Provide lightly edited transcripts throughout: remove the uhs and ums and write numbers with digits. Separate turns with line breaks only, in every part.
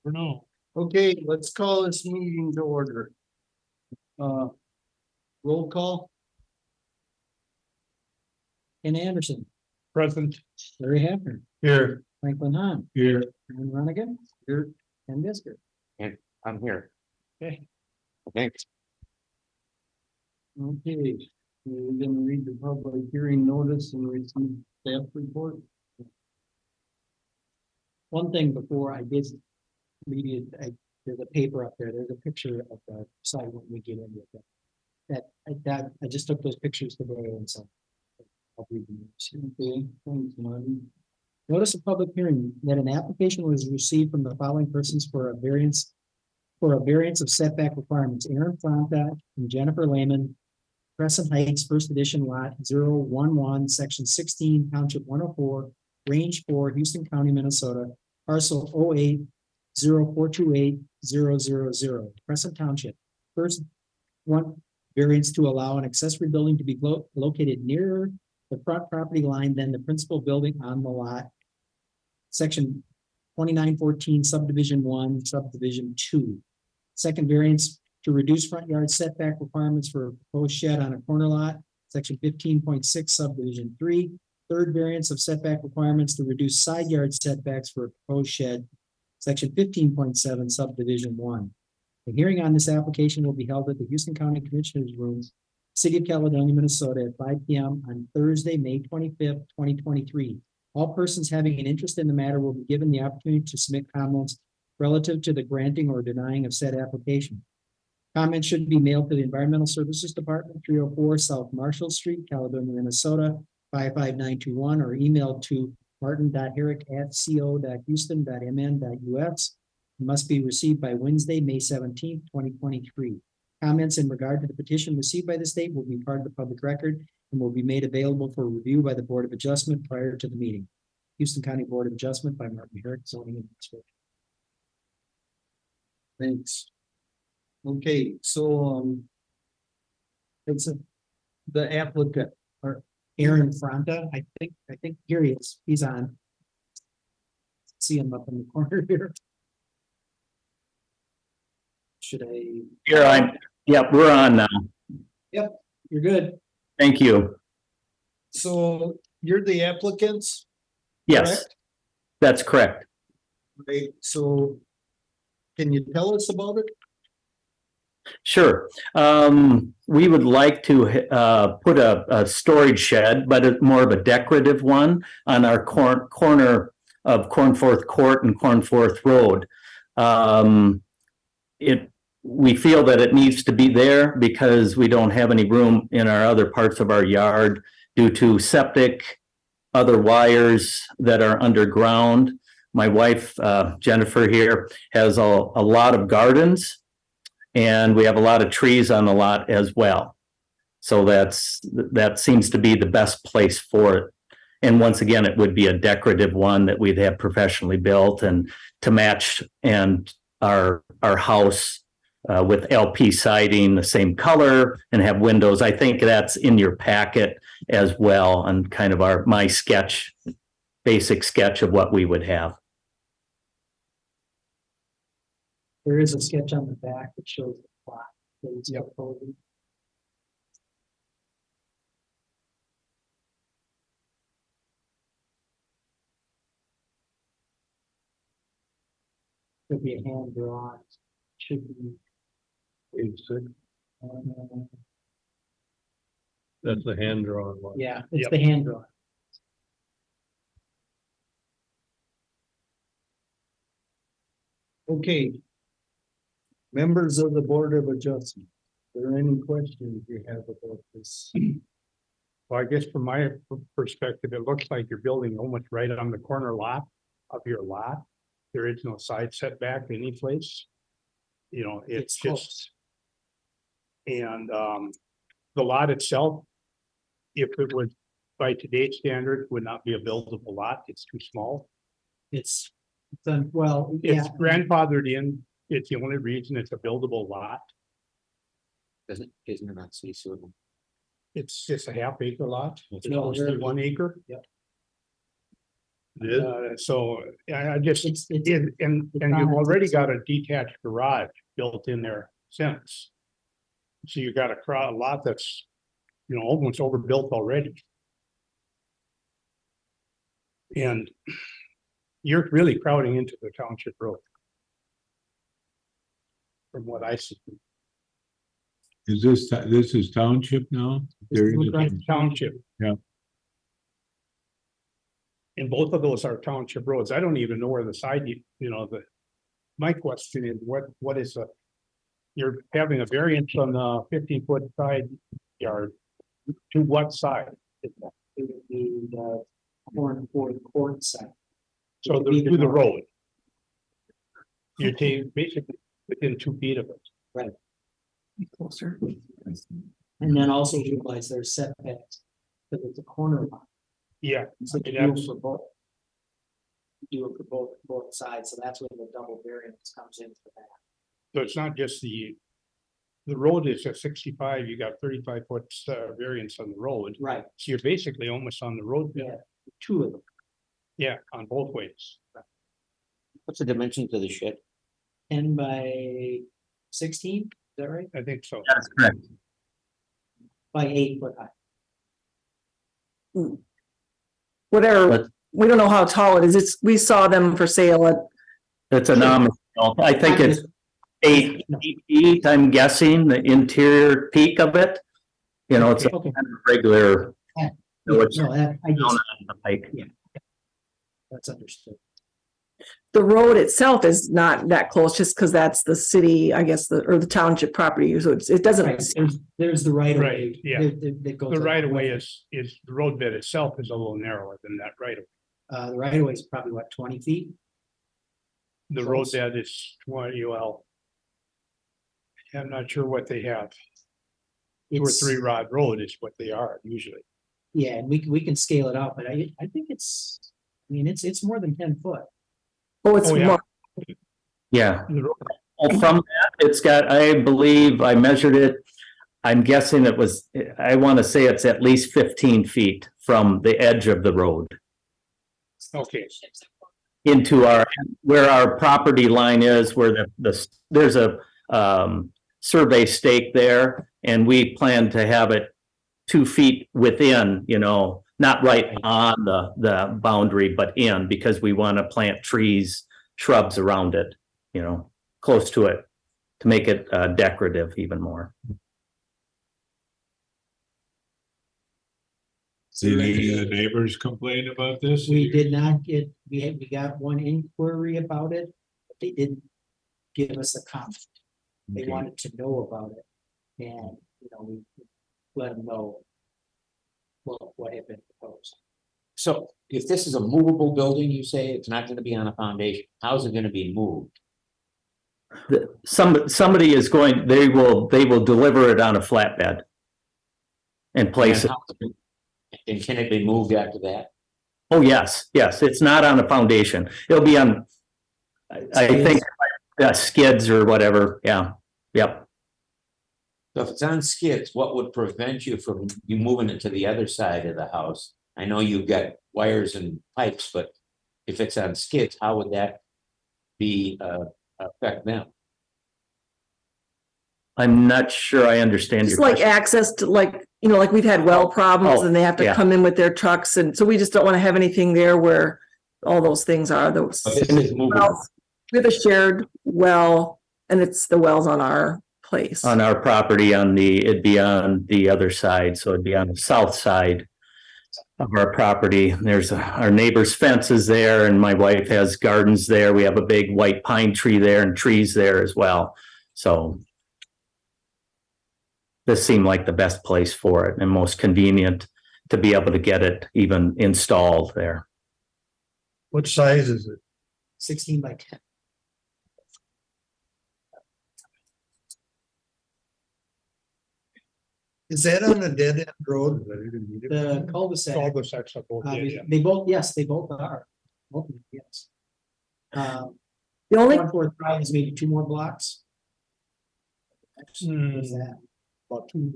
For now.
Okay, let's call this meeting to order. Roll call.
Ken Anderson,
Present.
Larry Haffner,
Here.
Franklin Hahn,
Here.
Aaron Ronigan,
Here.
Ken Bisker.
I'm here.
Okay.
Thanks.
Okay, we're gonna read the public hearing notice and receive staff report.
One thing before I did read it, there's a paper up there, there's a picture of the site when we get into it. I just took those pictures today and so. I'll read them.
Okay, thanks, Marty.
Notice of public hearing that an application was received from the following persons for a variance of setback requirements, Aaron Fronta and Jennifer Lehman, Crescent Heights, First Edition, Lot 011, Section 16, Township 104, Range 4, Houston County, Minnesota, parcel 080428-000, Crescent Township. First one, variance to allow an accessory building to be located nearer the front property line than the principal building on the lot. Section 2914, subdivision 1, subdivision 2. Second variance to reduce front yard setback requirements for a proposed shed on a corner lot, section 15.6, subdivision 3. Third variance of setback requirements to reduce side yard setbacks for a proposed shed, section 15.7, subdivision 1. The hearing on this application will be held at the Houston County Commissioners Rooms, City of Caledonia, Minnesota, at 5 p.m. on Thursday, May 25th, 2023. All persons having an interest in the matter will be given the opportunity to submit comments relative to the granting or denying of said application. Comments should be mailed to the Environmental Services Department, 304 South Marshall Street, Caledonia, Minnesota, 55921, or emailed to martin.herrick@co.houston.mn.us. It must be received by Wednesday, May 17th, 2023. Comments in regard to the petition received by the state will be part of the public record and will be made available for review by the Board of Adjustment prior to the meeting. Houston County Board of Adjustment by Martin Herrick, zoning administrator.
Thanks. Okay, so, it's the applicant, or
Aaron Fronta, I think here he is, he's on. See him up in the corner here. Should I?
Yep, we're on now.
You're good.
Thank you.
so you're the applicants?
Yes,
correct?
that's correct.
Right, so can you tell us about it?
Sure. We would like to put a storage shed, but it's more of a decorative one on our corner of Cornforth Court and Cornforth Road. We feel that it needs to be there because we don't have any room in our other parts of our yard due to septic, other wires that are underground. My wife, Jennifer here, has a lot of gardens, and we have a lot of trees on the lot as well. So that seems to be the best place for it. And once again, it would be a decorative one that we'd have professionally built and to match and our house with LP siding, the same color, and have windows. I think that's in your packet as well, and kind of my sketch, basic sketch of what we would have.
There is a sketch on the back that shows the plot. Could be a hand drawn. Should be.
That's the hand drawn one.
Yeah, it's
Yep.
the hand drawn.
Okay. Members of the Board of Adjustment, are there any questions you have about this?
Well, I guess from my perspective, it looks like you're building almost right on the corner lot of your lot. There is no side setback any place. You know, it's just. And the lot itself, if it was by today's standards, would not be a buildable lot. It's too small.
It's done, well, yeah,
It's grandfathered in. It's the only reason it's a buildable lot.
Isn't it not city suitable?
It's just a half acre lot. It's
No,
mostly
they're-
1 acre.
Yep.
So I just,
It's
and you've already got a detached garage built in there since. So you got a lot that's, almost overbuilt already. And you're really crowding into the township road. From what I see.
Is this is township now? There is a-
Township.
Yeah.
And both of those are township roads. I don't even know where the side, my question is, what is you're having a variance on the 15-foot side yard. To what side?
the corn for the court side.
So to the road. You're taking basically within 2 feet of it.
Closer.
And then also realize there's setbacks. Because it's a corner lot.
Yeah,
So you
and
do it
that's-
for both. You do it for both sides, so that's where the double variance comes into that.
so it's not just the road is a 65, you got 35-foot variance on the road.
Right,
So you're basically almost on the road.
yeah, two of them.
Yeah, on both ways.
What's the dimensions of the shed?
10 by 16, is that right?
I think so.
That's correct.
By 8 foot high.
Whatever,
But-
we don't know how tall it is. We saw them for sale at,
It's a nominal. I think it's 8 feet, I'm guessing, the interior peak of it. It's a
Okay.
kind of regular.
Yeah,
No, it's
no, that, I
down
just,
on the pike.
that's understood.
the road itself is not that close, just because that's the city, I guess, or the township property, so it
Right,
doesn't.
there's the right of way.
Right, yeah.
That goes.
The
up.
right of way is the road bed itself is a little narrower than that right of.
The right of way is probably what, 20 feet?
The road
Close.
bed is 20, well. I'm not sure what they have. 2 or
It's-
3 rod road is what they are usually.
Yeah, and we can scale it out, but I think it's more than 10 foot.
Oh, it's
Oh, yeah.
more,
Yeah.
The road-
Well, from that, it's got, I believe I measured it. I'm guessing I want to say it's at least 15 feet from the edge of the road
Okay,
into where our property line is, where there's a survey stake there, and we plan to have it 2 feet within, not right on the boundary, but in, because we want to plant trees, shrubs around it, close to it, to make it decorative even more.
Did any of the neighbors complain about this?
We did not get, we got one inquiry about it, but they didn't give us a comment. They
Okay.
wanted to know about it. And, we let them know what had been proposed.
So if this is a movable building, you say it's not gonna be on a foundation, how's it gonna be moved?
Somebody is going, they will deliver it on a flatbed and place it.
And can it be moved after that?
Oh, yes, it's not on a foundation. It'll be on, I think, skids or whatever. Yeah, yep.
So if it's on skids, what would prevent you from you moving it to the other side of the house? I know you've got wires and pipes, but if it's on skids, how would that be affect them?
I'm not sure I understand
just
your
like
question.
access to like we've had well problems
Oh,
and they have to
yeah.
come in with their trucks, and so we just don't want to have anything there where all those things are, those.
But this is movable.
wells. We have a shared well, and it's the wells on our place.
On our property it'd be on the other side, so it'd be on the south side of our property. There's our neighbor's fence is there, and my wife has gardens there. We have a big white pine tree there and trees there as well. So this seemed like the best place for it and most convenient to be able to get it even installed there.
What size is it?
16 by 10.
Is that on a dead end road?
The cul-de-sac.
all the sects are both, yeah.
They both, yes, they both are. Both, yes.
The only,
145 is maybe 2 more blocks.
Hmm.
What's that?
About two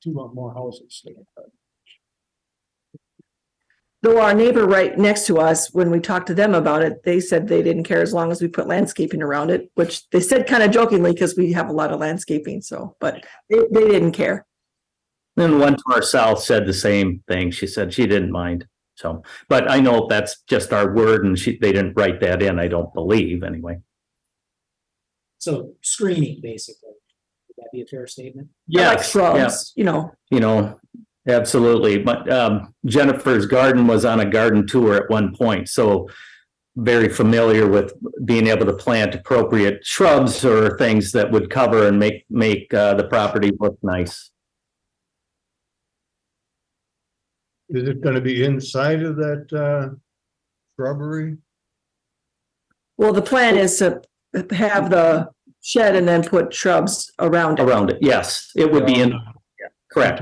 more houses.
Though our neighbor right next to us, when we talked to them about it, they said they didn't care as long as we put landscaping around it, which they said kind of jokingly because we have a lot of landscaping, so, but they didn't care.
Then one to our south said the same thing. She said she didn't mind. So, but I know that's just our word and they didn't write that in, I don't believe, anyway.
So screening, basically. Would that be a fair statement?
I like
Yes,
shrubs, you know,
you know, absolutely. But Jennifer's garden was on a garden tour at one point, so very familiar with being able to plant appropriate shrubs or things that would cover and make the property look nice.
Is it gonna be inside of that shrubbery?
well, the plan is to have the shed and then put shrubs around it.
Around it, yes, it would be in, correct.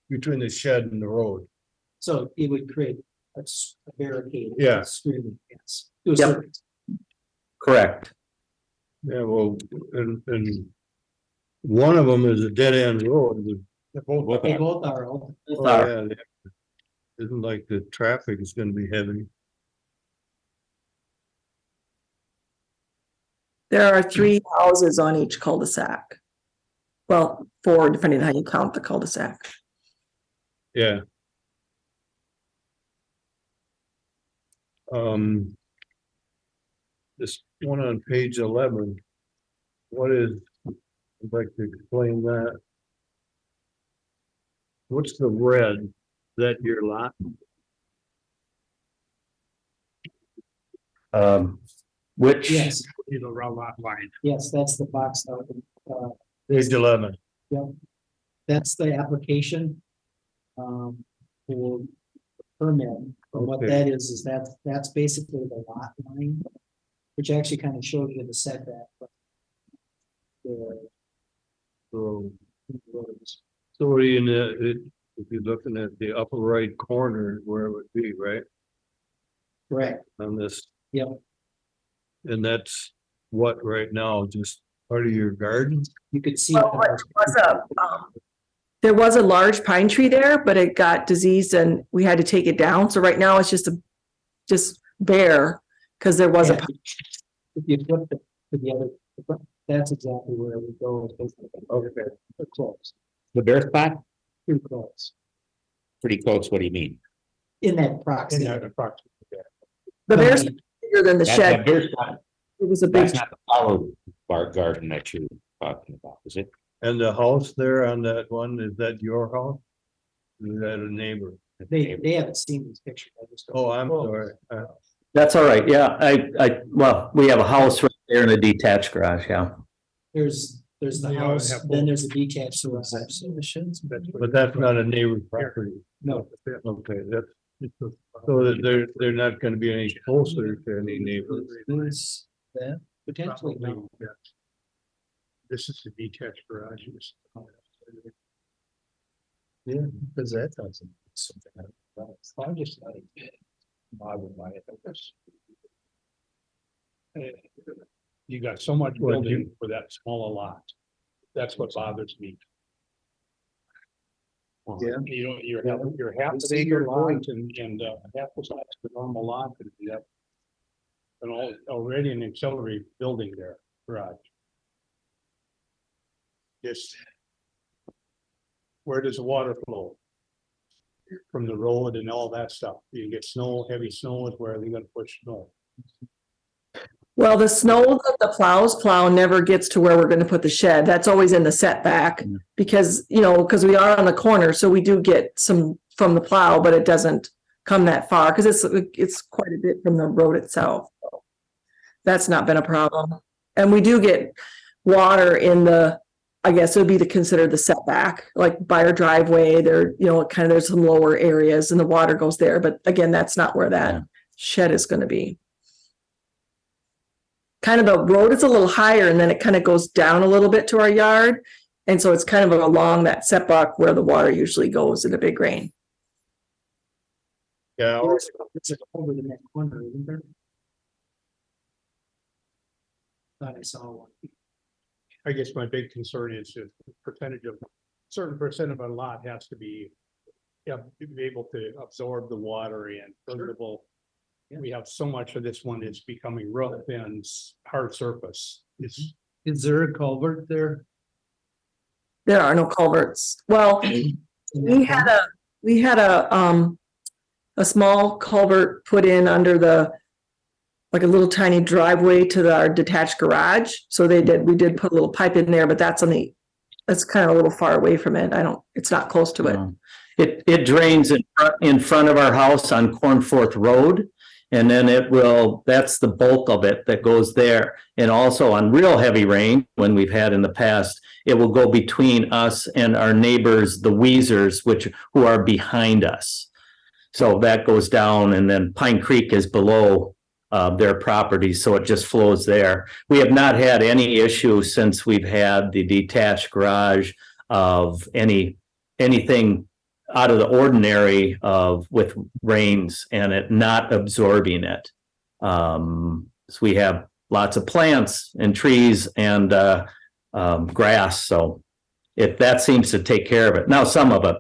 Between the shed and the road.
So it would create a barricade.
Yeah.
Screening, yes. To a
Yep.
certain extent.
Correct.
Yeah, well, and one of them is a dead end road.
They both are.
Oh, yeah. Isn't like the traffic is gonna be heavy.
There are 3 houses on each cul-de-sac. Well, 4, depending on how you count the cul-de-sac.
Yeah. This one on page 11. What is, I'd like to explain that. What's the red? Is that your lot?
Which,
Yes,
You know, around lot line.
yes, that's the box.
Page 11.
That's the application. For permit, and what
Okay.
that is that's basically the lot line. Which actually kind of shows you the setback. The
So,
roads.
so in if you're looking at the upper right corner where it would be, right,
Correct,
on this,
yep,
and that's what right now, just part of your garden?
you could see.
Well, there was a large pine tree there, but it got diseased and we had to take it down. So right now it's just bare because there was a.
Yeah. If you flip it to the other, that's exactly where we go.
Okay.
They're close,
The bare spot,
pretty close,
pretty close, what do you mean?
in that
In
proximity.
that approximate.
The bear's bigger than the
That's
shed.
not bare spot.
It was a big,
That's not the flower bar garden that you're talking about, is it?
And the house there on that one, is that your house? Is that a neighbor?
They haven't seen these pictures. I just.
Oh, I'm sorry.
that's all right, yeah, well, we have a house right there in a detached garage, yeah.
There's the
They ought to
house,
have
then
both.
there's a detached garage.
But that's not a neighbor property.
No,
Okay, that's, so that they're not gonna be any closer to any neighbors.
there's that potentially.
Probably,
No.
yeah. This is the detached garage.
Yeah, because that doesn't.
I'm just not bothered by it, I guess. You got so much
Well,
building for that small a lot. That's what bothers me.
Yeah.
You know, you're half the
See your
acre lot
point.
and half the size of the normal lot, and you have already an auxiliary building there, garage. Just. Where does the water flow? From the road and all that stuff. You get snow, heavy snow is where they're gonna push snow.
well, the snow that the plows plow never gets to where we're gonna put the shed. That's always in the setback.
Mm.
Because, you know, because we are on the corner, so we do get some from the plow, but it doesn't come that far, because it's quite a bit from the road itself. That's not been a problem. And we do get water in the, I guess it would be to consider the setback, like by our driveway there, you know, kind of there's some lower areas and the water goes there, but again, that's not where that
Yeah.
shed is gonna be. Kind of the road is a little higher and then it kind of goes down a little bit to our yard. And so it's kind of along that setback where the water usually goes in a big rain.
Yeah,
It's over the next corner, isn't there? Thought I saw one.
I guess my big concern is the percentage of, certain percent of a lot has to be Yeah, to be able to absorb the water and permeable.
Yeah.
We have so much of this one that's becoming real thin, hard surface. It's,
Is there a culvert there?
There are no culverts. Well, we had a small culvert put in under the, like a little tiny driveway to our detached garage. So we did put a little pipe in there, but that's kind of a little far away from it. It's not close to it.
It drains in front of our house on Cornforth Road. And then that's the bulk of it that goes there. And also on real heavy rain, when we've had in the past, it will go between us and our neighbors, the Weezers, who are behind us. So that goes down, and then Pine Creek is below their property, so it just flows there. We have not had any issue since we've had the detached garage of anything out of the ordinary with rains and it not absorbing it. So we have lots of plants and trees and grass, so that seems to take care of it. Now, some of it,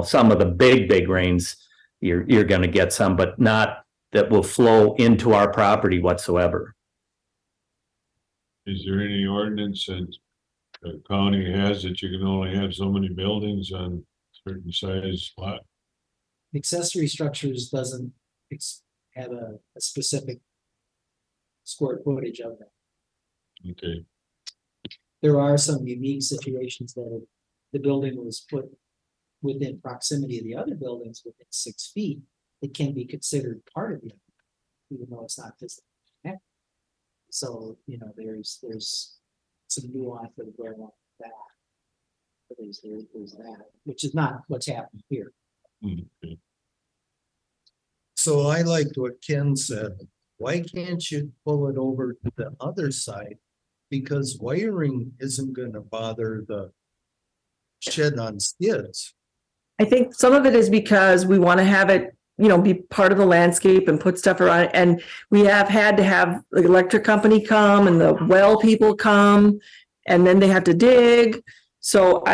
some of the big rains, you're going to get some, but not that will flow into our property whatsoever.
Is there any ordinance that the county has that you can only have so many buildings on certain size lot?
Accessory structures doesn't have a specific square footage of them.
Okay,
There are some unique situations that if the building was put within proximity of the other buildings within 6 feet, it can be considered part of the other, even though it's not physically connected. So, there's some nuance that is going on with that. But there's that, which is not what's happening here.
okay.
So I liked what Ken said. Why can't you pull it over to the other side? Because wiring isn't gonna bother the shed on skids.
I think some of it is because we want to have it, be part of the landscape and put stuff around it. And we have had to have the electric company come and the well people come, and then they have to dig. So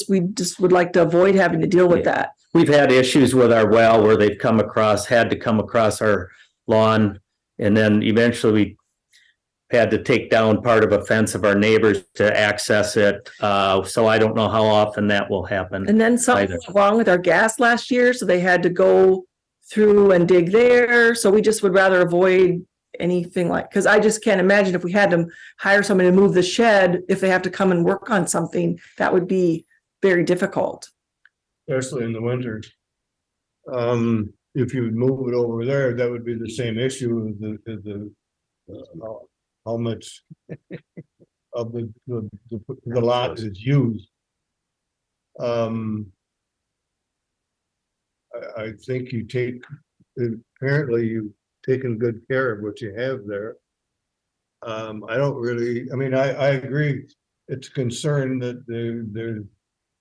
we just would like to avoid having to deal with that.
We've had issues with our well where they've had to come across our lawn. And then eventually we had to take down part of a fence of our neighbors to access it. So I don't know how often that will happen.
And then something
Either.
went wrong with our gas last year, so they had to go through and dig there. So we just would rather avoid anything because I just can't imagine if we had to hire somebody to move the shed, if they have to come and work on something, that would be very difficult.
Especially in the winter. If you would move it over there, that would be the same issue as how much of the lot is used. I think apparently you've taken good care of what you have there. I agree, it's a concern that there's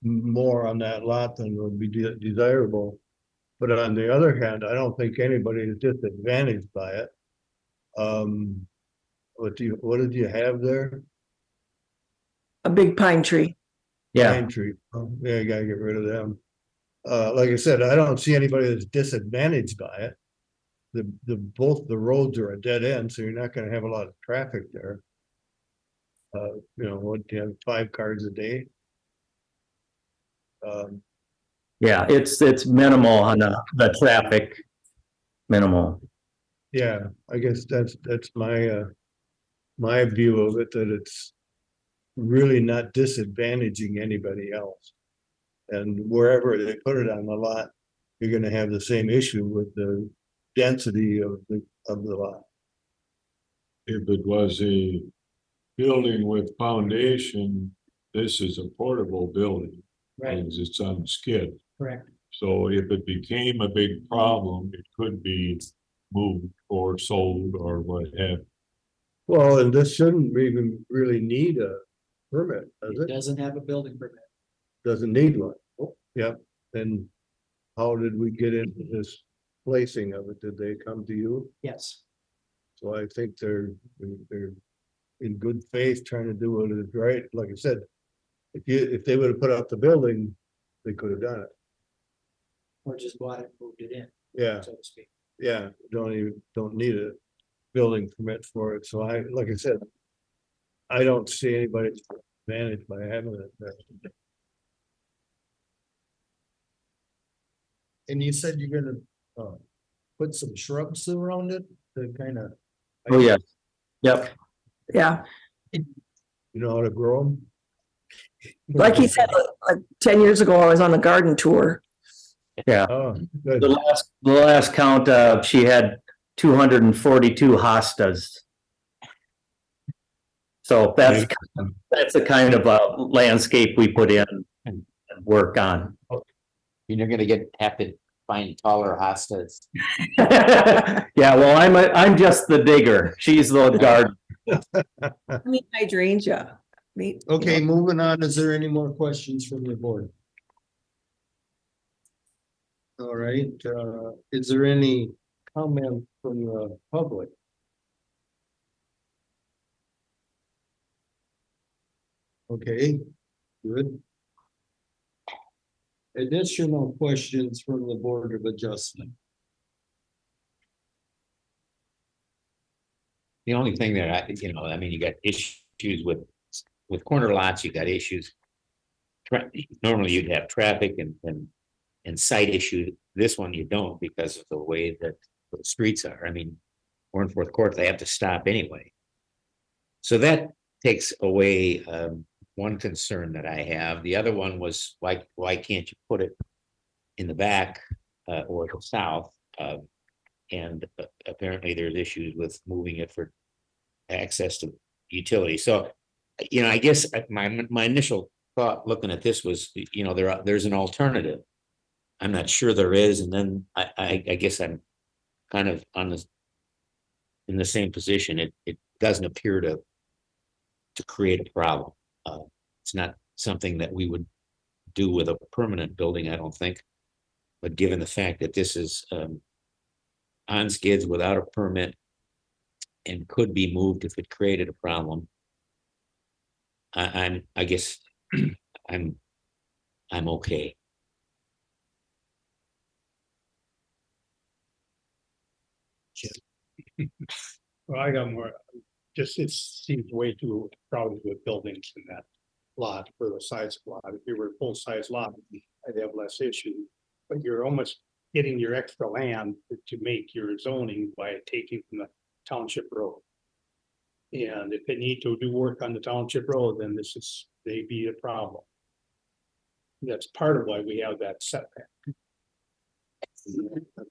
more on that lot than would be desirable. But on the other hand, I don't think anybody is disadvantaged by it. What did you have there?
A big pine tree.
Yeah,
Pine tree. Oh, yeah, you gotta get rid of them. Like I said, I don't see anybody that's disadvantaged by it. Both the roads are a dead end, so you're not gonna have a lot of traffic there. What do you have, 5 cars a day?
yeah, it's minimal on the traffic, minimal.
Yeah, I guess that's my view of it, that it's really not disadvantaging anybody else. And wherever they put it on the lot, you're gonna have the same issue with the density of the lot.
If it was a building with foundation, this is a portable building. Because it's on skid.
Correct.
So if it became a big problem, it could be moved or sold or what have.
Well, and this shouldn't even really need a permit, does
It
it?
doesn't have a building permit.
Doesn't need one. Yep, then how did we get into this placing of it? Did they come to you?
Yes.
So I think they're in good faith trying to do what is right. Like I said, if they would have put up the building, they could have done it.
Or just bought it, moved it in,
Yeah,
so to speak.
yeah, don't need a building permit for it, so like I said. I don't see anybody's advantage by having it there.
And you said you're gonna, put some shrubs around it to kind of.
Oh, yeah. Yep.
Yeah,
You know how to grow them?
like he said, like 10 years ago, I was on a garden tour.
Yeah.
Oh, good.
The last count, she had 242 hostas. So that's the kind of landscape we put in and work on.
You're gonna have to find taller hostas.
Yeah, well, I'm just the digger. She's the gardener.
I mean, hydrangea.
Okay, moving on. Is there any more questions from the board? All right, is there any comment from the public? Okay, good. Additional questions from the Board of Adjustment.
The only thing that I mean, you got issues with corner lots, you got issues. Normally you'd have traffic and site issues. This one you don't because of the way that the streets are. I mean, Wentworth Court, they have to stop anyway. So that takes away one concern that I have. The other one was why can't you put it in the back or the south? And apparently there's issues with moving it for access to utility. So, I guess my initial thought looking at this was, there's an alternative. I'm not sure there is, and then I guess I'm kind of in the same position. It doesn't appear to create a problem. It's not something that we would do with a permanent building, I don't think. But given the fact that this is on skids without a permit and could be moved if it created a problem, I guess I'm okay.
Well, I got more, just it seems way too crowded with buildings in that lot for the size of lot. If you were a full-size lot, I'd have less issue. But you're almost getting your extra land to make your zoning by taking from the township road. And if they need to do work on the township road, then this is, may be a problem. That's part of why we have that setback.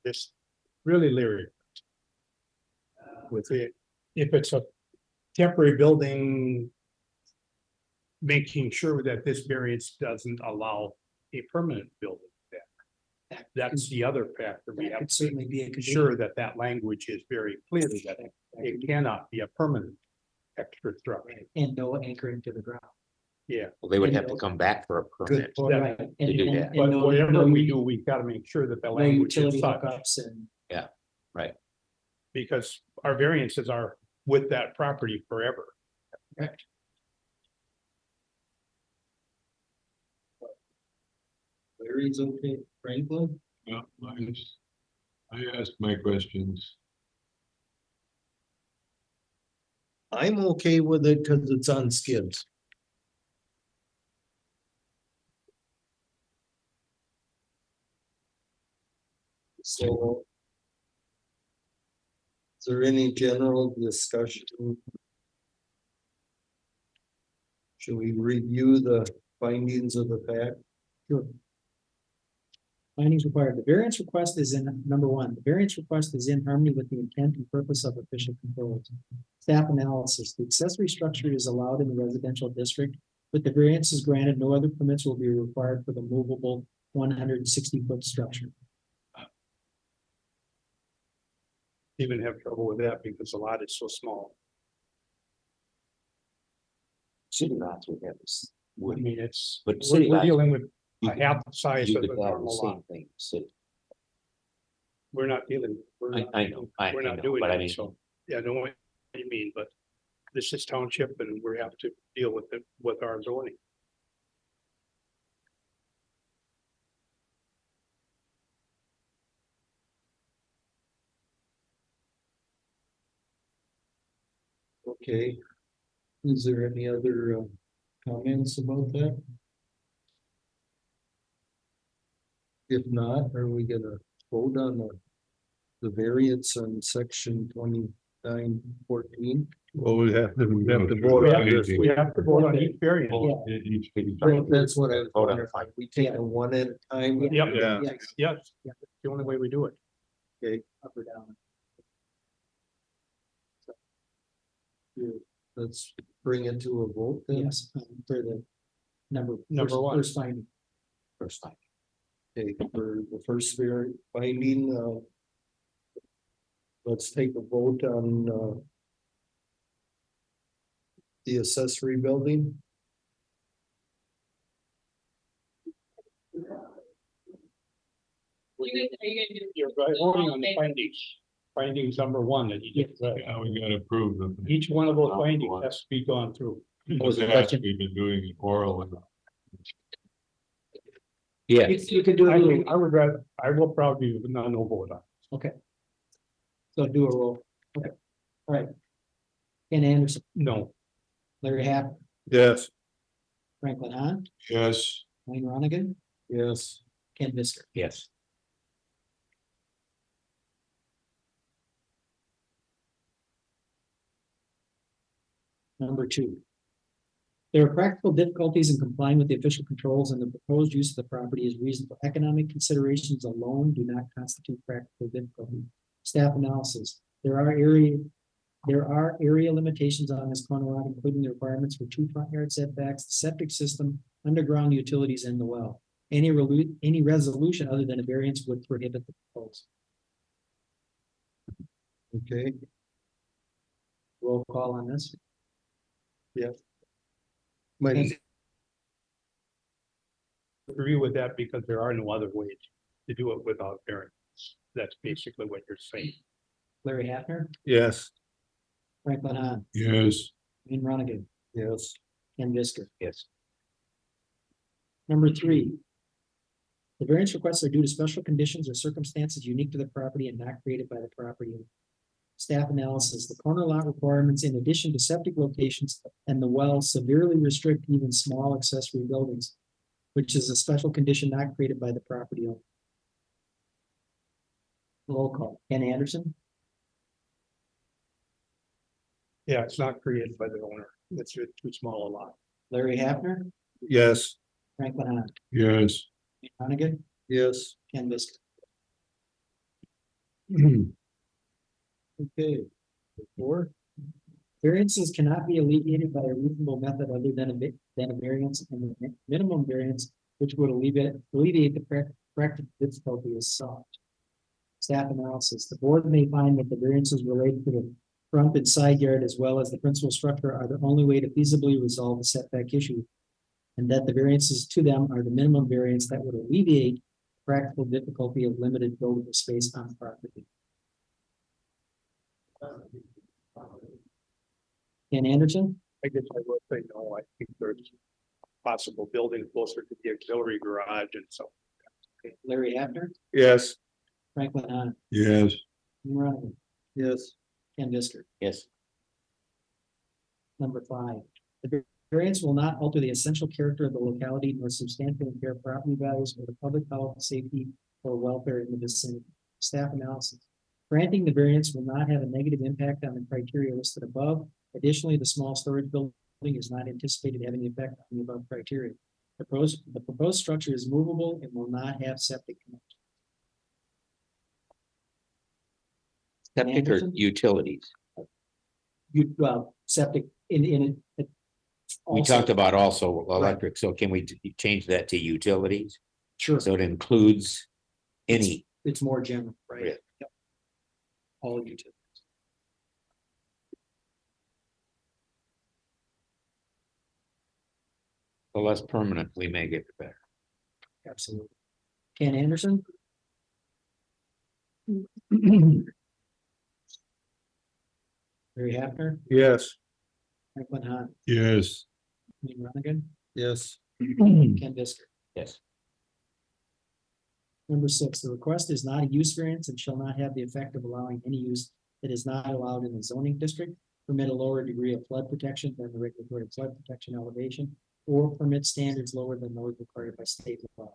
This really leery. With it, if it's a temporary building. Making sure that this variance doesn't allow a permanent building there. That's the other factor. We
That
have
could
to
certainly be a
be
condition.
sure that that language is very clear that it cannot be a permanent extra structure.
And no anchoring to the ground.
Yeah,
Well, they would have to come back for a permit.
point.
Right. And-
To do
and-
that.
and
but
no-
whatever
no
we
u-
do, we've got to make sure that the
No
language is
utility
such.
hookups and.
Because our variances are with that property forever.
Larry's okay, Franklin?
Yeah, I asked my questions.
I'm okay with it because it's on skids. So. Is there any general discussion? Should we review the findings of the fact?
Sure. Findings required. The variance request is in number one. The variance request is in harmony with the intent and purpose of official controls. Staff analysis. The accessory structure is allowed in the residential district. With the variance is granted, no other permits will be required for the movable 160-foot structure.
Even have trouble with that because the lot is so small.
City lots would have this.
I mean, it's,
But
we're
city
we're
lots,
dealing with
you
a half the size
You
of
could
a
have the
normal lot.
same thing, city.
We're not dealing. we're not-
I know, I
We're not
know,
doing
but I
it,
mean-
so, yeah, I know what you mean, but this is township and we have to deal with it with our zoning.
Okay. Is there any other comments about that? If not, are we gonna vote on the variance on section 2914?
Well, we have to vote
We
on this.
we have to vote on each variant.
That's what I was
Vote on
wondering. We take it one at a time.
Yep.
Yeah.
Yes, the only way we do it.
Up or down.
Let's bring it to a vote then.
Yes, for the number.
Number one.
First finding.
First time.
Okay, for the first finding, let's take a vote on, the accessory building.
You're voting on the findings. Findings number one that you just read.
Yeah, we gotta prove them.
Each one of those findings has to be gone through.
was the
Yes,
question?
we've been doing oral and
Yeah,
You can do
I
it,
mean, I would rather, I will probably not no vote on.
okay. So do a roll. Okay, all right. Ken Anderson,
No,
Larry Happ,
Yes.
Franklin Hahn,
yes,
Wayne Ronigan,
Yes.
Ken Bisker.
yes.
Number two. There are practical difficulties in complying with the official controls, and the proposed use of the property is reasonable. Economic considerations alone do not constitute practical difficulty. Staff analysis. There are area limitations on this corner lot, including the requirements for 2 front yard setbacks, the septic system, underground utilities, and the well. Any resolution other than a variance would prohibit the proposal.
Okay.
Roll call on this.
Might,
agree with that because there are no other ways to do it without variance. That's basically what you're saying.
Larry Hafner,
Yes.
Franklin Hahn,
yes,
Wayne Ronigan,
yes.
Ken Bisker.
Yes.
Number three. The variance requests are due to special conditions or circumstances unique to the property and not created by the property owner. Staff analysis, the corner lot requirements, in addition to septic locations and the well, severely restrict even small accessory buildings, which is a special condition not created by the property owner. Roll call, Ken Anderson,
Yeah, it's not created by the owner. It's too small a lot.
Larry Hafner,
Yes.
Franklin Hahn,
yes.
Wayne Ronigan,
Yes.
Ken Bisker.
Okay. Four.
Variances cannot be alleviated by a reasonable method other than a variance, and the minimum variance which would alleviate the practical difficulty is sought. Staff analysis, the board may find that the variances related to the front and side yard as well as the principal structure are the only way to feasibly resolve the setback issue, and that the variances to them are the minimum variance that would alleviate practical difficulty of limited buildable space on the property. Ken Anderson,
I guess I would say no. I think there's possible building closer to the auxiliary garage and so.
Larry Hafner,
Yes.
Franklin Hahn,
Yes,
Wayne Ronigan,
Yes.
Ken Bisker.
Yes.
Number five, the variance will not alter the essential character of the locality nor substantially impair property values or the public health, safety, or welfare in the vicinity. Staff analysis. Granting the variance will not have a negative impact on the criteria listed above. Additionally, the small storage building is not anticipated having an effect on the above criteria. The proposed structure is movable and will not have septic connections.
Septic or
Anderson?
utilities.
Septic in it.
We
also-
talked about also electric, so can we change that to utilities?
Sure,
So it includes any,
it's more general,
Yeah.
right? Yep. All utilities.
the less permanent we make it, the better.
Absolutely. Ken Anderson, Larry Hafner,
Yes.
Franklin Hahn,
yes,
Wayne Ronigan,
Yes.
Ken Bisker.
Yes.
Number six, the request is not a use variance and shall not have the effect of allowing any use that is not allowed in the zoning district. permit a lower degree of flood protection than the regulatory flood protection elevation, or permit standards lower than those required by state law.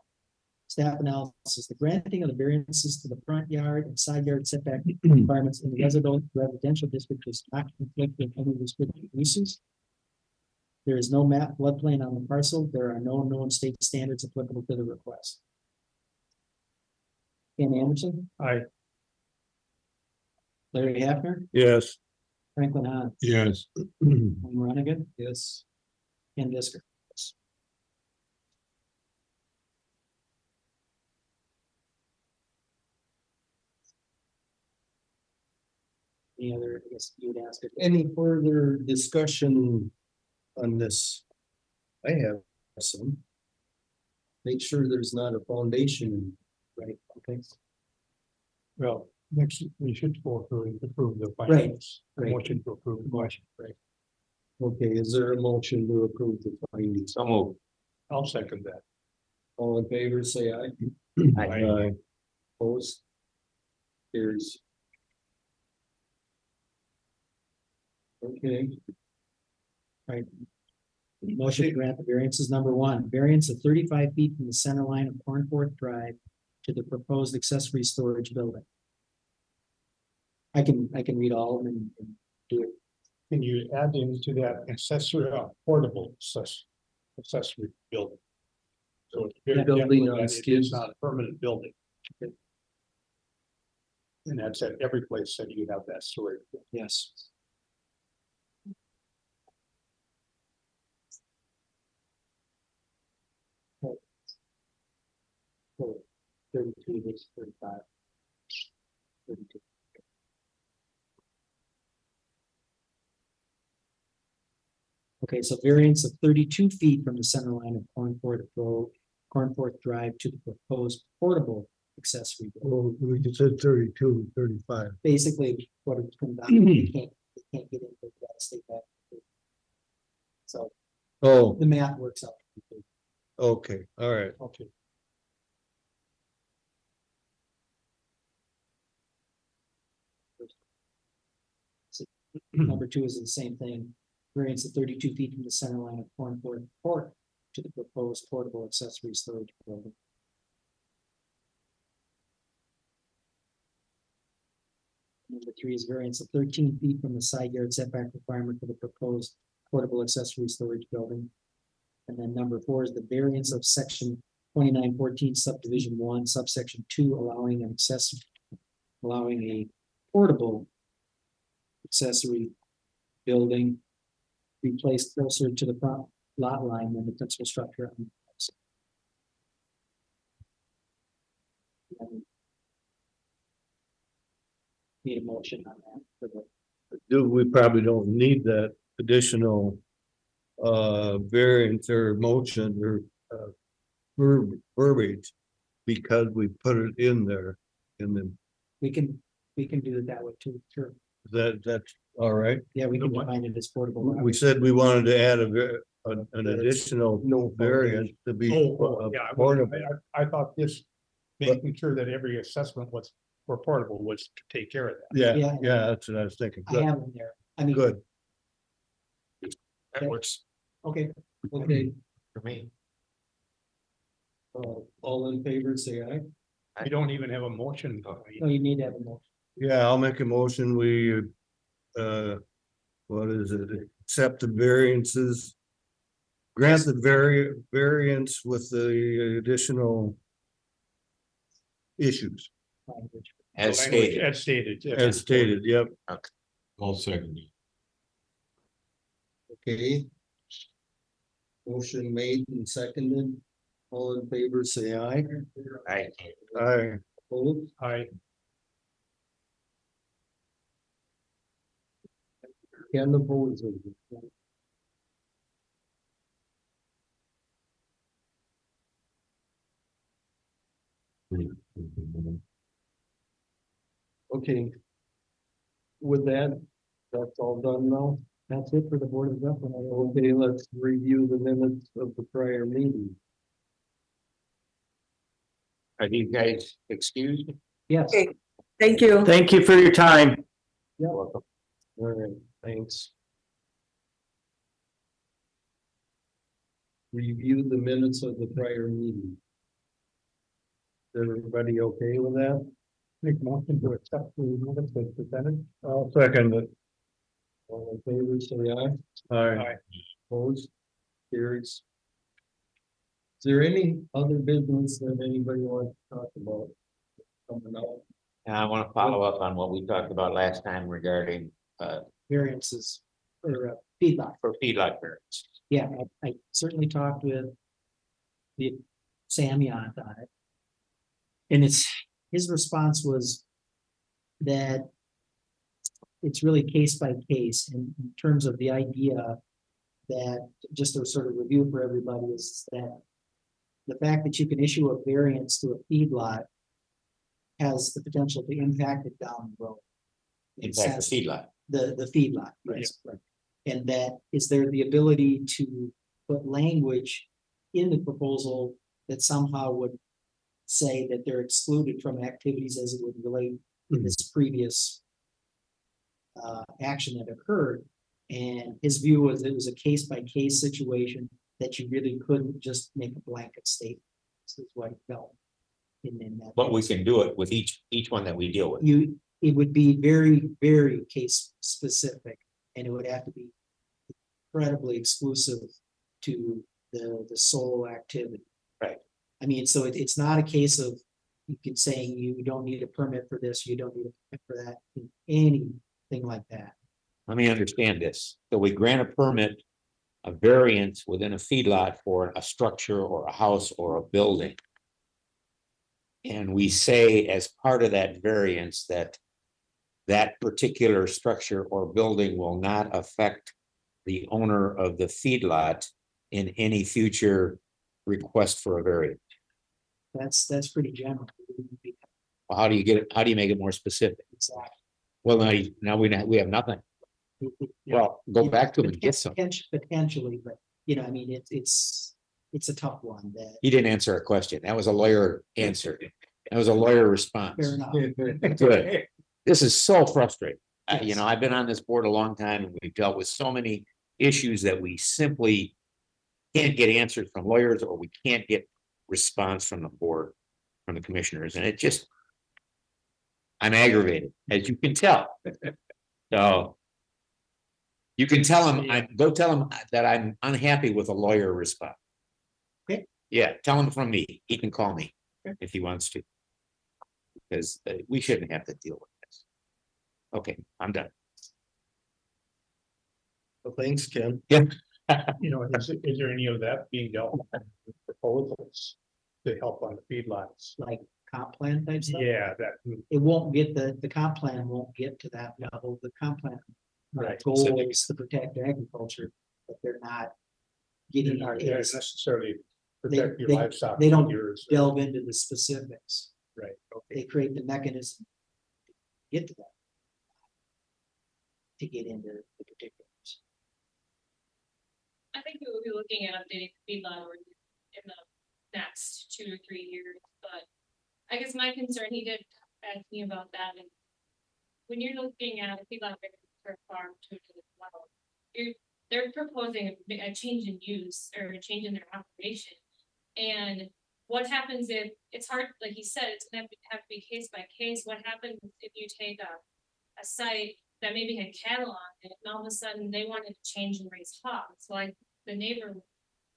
Staff analysis, the granting of the variances to the front yard and side yard setback requirements in the residential district does not conflict with any restricted uses. There is no map floodplain on the parcel. There are no known state standards applicable to the request. Ken Anderson,
I,
Larry Hafner,
Yes.
Franklin Hahn,
Yes,
Wayne Ronigan,
Yes.
Ken Disker. Any other, I guess you would ask it.
Any further discussion on this? I have some. Make sure there's not a foundation,
Right, okay,
well, next, we should go through and approve the
Right,
findings.
right.
Motion to approve the motion.
right.
okay, is there a motion to approve the findings?
So move.
I'll second that.
All in favor, say aye.
Aye.
Opposed? Carries. Okay,
Motion to grant the variances, number one, variance of 35 feet from the center line of Cornforth Drive to the proposed accessory storage building. I can read all of them and do it.
Can you add into that accessory, portable accessory building? So it's very
Building
definite
on
that it
skids.
is not a permanent building. And that's at every place that you have that storage.
Yes. So 32, this 35. 32. Okay, so variance of 32 feet from the center line of Cornforth Drive to the proposed portable accessory building.
Well, we just said 32, 35.
Basically, what it's come down, to, they can't get into that state back. So
Oh,
the math works out.
okay, all right.
Okay.
Number two is the same thing. Variance of 32 feet from the center line of Cornforth Court to the proposed portable accessory storage building. Number three is variance of 13 feet from the side yard setback requirement for the proposed portable accessory storage building. And then number four is the variance of section 2914 subdivision 1 subsection 2 allowing a portable accessory building be placed closer to the front lot line than the principal structure. Need a motion on that for the
We probably don't need that additional variance or motion or verbiage because we put it in there and then
we can do it that way too, sure.
that's all right.
Yeah, we can define it as portable.
We said we wanted to add an additional variance to be
Yeah,
portable.
I thought this, making sure that every assessment was for portable was to take care of that.
Yeah,
Yeah.
yeah, that's what I was thinking.
I
Good,
have them there. I mean.
good.
That works.
Okay,
okay,
For me.
all in favor, say aye.
You don't even have a motion.
no, you need to have a motion.
Yeah, I'll make a motion. We what is it? Accept the variances. Grant the variance with the additional issues
Language.
As
Language
stated.
As stated. yeah.
as stated. Yep.
I'll second it.
Okay. Motion made and seconded. All in favor, say aye.
Aye.
Aye.
Opposed? Can the vote? Okay. With that, that's all done now.
That's it for the Board of Adjustment.
Okay, let's review the minutes of the prior meeting.
Are you guys excused?
Yes.
Okay. Thank you.
Thank you for your time.
All right. Thanks. Review the minutes of the prior meeting. Is everybody okay with that?
Make motion to accept the minutes as presented.
I'll second it.
All in favor, say aye.
Aye.
Opposed? Carries. Is there any other business that anybody wants to talk about? Coming up?
And I want to follow up on what we talked about last time regarding
Variances or feedback.
for feedlot variance.
Yeah, I certainly talked with the Sam Yant on it. And his response was that it's really case by case in terms of the idea that, just to sort of review for everybody, is that the fact that you can issue a variance to a feedlot has the potential to impact it down the road.
In fact, the feedlot.
The feedlot, yes. And that is there the ability to put language in the proposal that somehow would say that they're excluded from activities as it would relate to this previous action that occurred. And his view was it was a case by case situation that you really couldn't just make a blanket statement. This is what he felt. In that.
But we can do it with each one that we deal with.
It would be very, very case specific, and it would have to be incredibly exclusive to the sole activity.
Right.
I mean, so it's not a case of you can say you don't need a permit for this, you don't need a permit for that, anything like that.
Let me understand this. So we grant a permit, a variance within a feedlot for a structure or a house or a building. And we say as part of that variance that that particular structure or building will not affect the owner of the feedlot in any future request for a variance.
That's pretty general.
Well, how do you get it? How do you make it more specific?
Exactly.
Well, now we have nothing. Well, go back to him and get some.
Potentially, but I mean, it's a tough one that.
He didn't answer a question. That was a lawyer answer. That was a lawyer response.
Fair enough.
Good. This is so frustrating.
Yes.
I've been on this board a long time and we've dealt with so many issues that we simply can't get answered from lawyers, or we can't get response from the board, from the commissioners, and it just, I'm aggravated, as you can tell. So you can tell him, go tell him that I'm unhappy with a lawyer response.
Okay.
Yeah, tell him from me. He can call me if he wants to. Because we shouldn't have to deal with this. Okay, I'm done.
Well, thanks, Ken.
Is there any of that being dealt with in proposals to help on the feedlots?
Like comp plan type stuff.
Yeah, that,
It won't get the comp plan won't get to that level. The comp plan.
Right.
Goal is to protect agriculture, but they're not getting.
aren't necessarily
They-
protect your
they-
livestock.
they don't
yours.
delve into the specifics.
Right, okay.
They create the mechanism to get to that. To get into the particulars.
I think we will be looking at updating the feedlot ordinance in the next 2 or 3 years, but I guess my concern, he did ask me about that, and when you're looking at a feedlot for a farm to as well, they're proposing a change in use or a change in their operation. And what happens if, it's hard, like he said, it's gonna have to be case by case. What happens if you take a site that maybe had cattle on it, and all of a sudden they wanted to change and raise hogs, like the neighbor,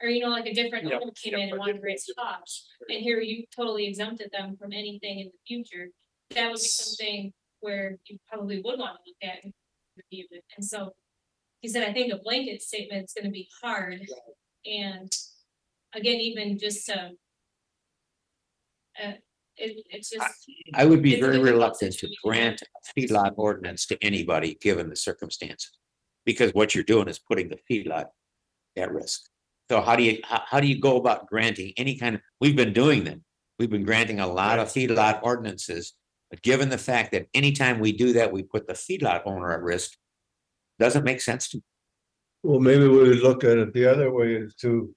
or like a different
Yep,
owner came
yep,
in and
a
wanted to
different-
raise hogs, and here you totally exempted them from anything in the future. That would be something where you probably would want to look at and review it, and so he said, I think a blanket statement is gonna be hard, and again, even just it's just.
I would be
It's a
very
difficult
reluctant to
situation.
grant a feedlot ordinance to anybody, given the circumstances. Because what you're doing is putting the feedlot at risk. So how do you go about granting any kind of, we've been doing them. We've been granting a lot of feedlot ordinances. But given the fact that anytime we do that, we put the feedlot owner at risk, doesn't make sense to me.
Well, maybe we would look at it the other way, is to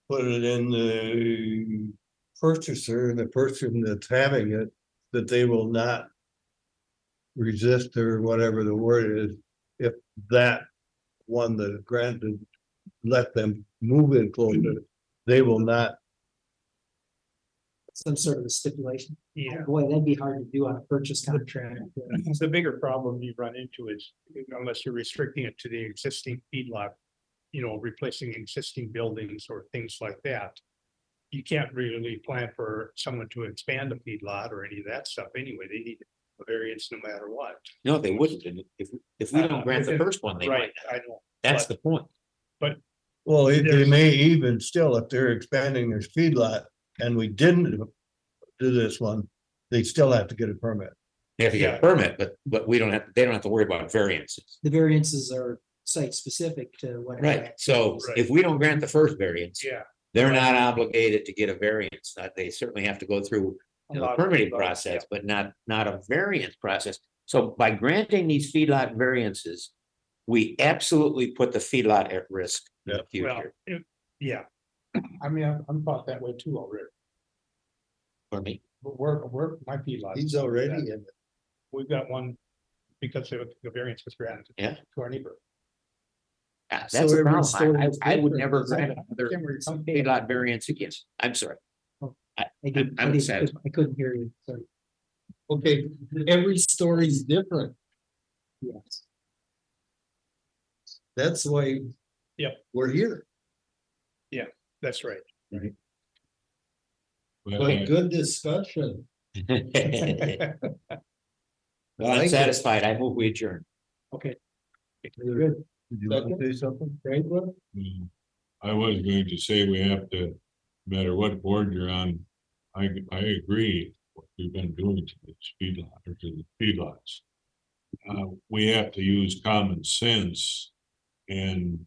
put it in the purchaser and the person that's having it, that they will not resist, or whatever the word is, if that one that granted, let them move in closer, they will not.
Some sort of a stipulation.
Yeah.
Boy, that'd be hard to do on a purchase contract.
The bigger problem you run into is unless you're restricting it to the existing feedlot, you know, replacing existing buildings or things like that. You can't really plan for someone to expand a feedlot or any of that stuff anyway. They need a variance no matter what.
No, they wouldn't. And if we don't grant the
Within-
first one, they might.
Right, I know.
That's
but-
the point.
Well, they
There's-
may even still, if they're expanding their feedlot and we didn't do this one, they still have to get a permit.
They have to get a permit, but we don't have, they don't have to worry about variances.
The variances are site specific to what.
Right, so
Right.
if we don't grant the first variance,
Yeah.
they're not obligated to get a variance. They certainly have to go through you know, the permitting process, but not a variance process. So by granting these feedlot variances, we absolutely put the feedlot at risk in the
Well,
future.
yeah. I mean, I'm thought that way too already.
For me,
But we're, my feedlot.
He's already in it.
We've got one because the variance was granted.
Yeah.
To our neighbor.
that's
So
the
every
problem.
story is
I would
different.
never
Is that-
grant another
Can't read some-
feedlot variance again. I'm sorry. I'm satisfied.
I couldn't hear you, sorry.
Okay, every story's different.
Yes.
That's why.
Yep.
We're here,
That's right.
but good discussion.
Well, I'm satisfied. I move we adjourn.
Okay.
Good.
Did you want to say something?
Right, Will?
I was going to say we have to, no matter what board you're on, I agree what we've been doing to the feedlot or to the feedlots. We have to use common sense and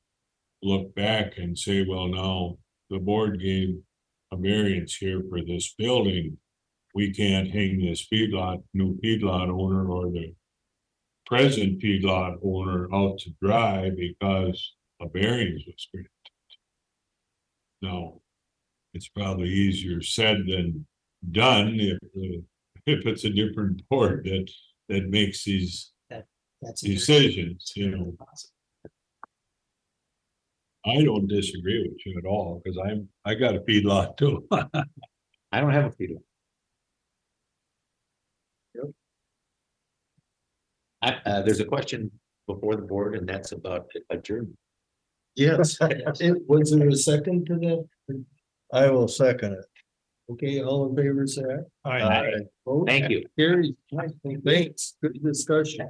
look back and say, well, now the board gave a variance here for this building. We can't hang this new feedlot owner or the present feedlot owner out to dry because a variance was granted. No, it's probably easier said than done if it's a different board that makes these
That's.
decisions, you know. I don't disagree with you at all, because I got a feedlot too.
I don't have a feedlot. There's a question before the board and that's about adjournment.
Yes, was there a second to that?
I will second it.
Okay, all in favor, say aye.
I,
Vote.
Thank you.
Carries. Thanks, good discussion.